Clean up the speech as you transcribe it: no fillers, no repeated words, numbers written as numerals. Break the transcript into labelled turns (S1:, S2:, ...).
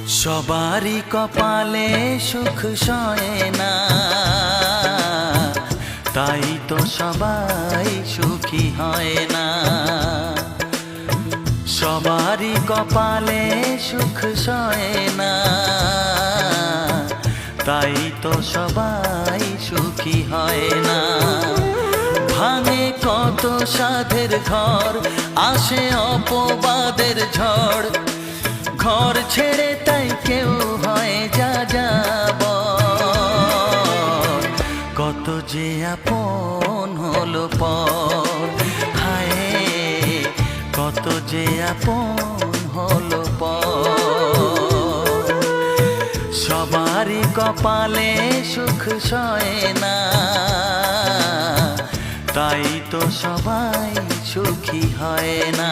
S1: সবারই কপালে সুখ সয় না, তাই তো সবাই সুখী হয় না। সবারই কপালে সুখ সয় না, তাই তো সবাই সুখী হয় না। ভাঙে কত সাধের ঘর, আসে অপবাদের ঝড়, ঘর ছেড়ে তাই কেউ হয় যাযাবর। কত যে আপন হলো পর, হায় কত যে আপন হলো পর। সবারই কপালে সুখ সয় না, তাই তো সবাই সুখী হয় না।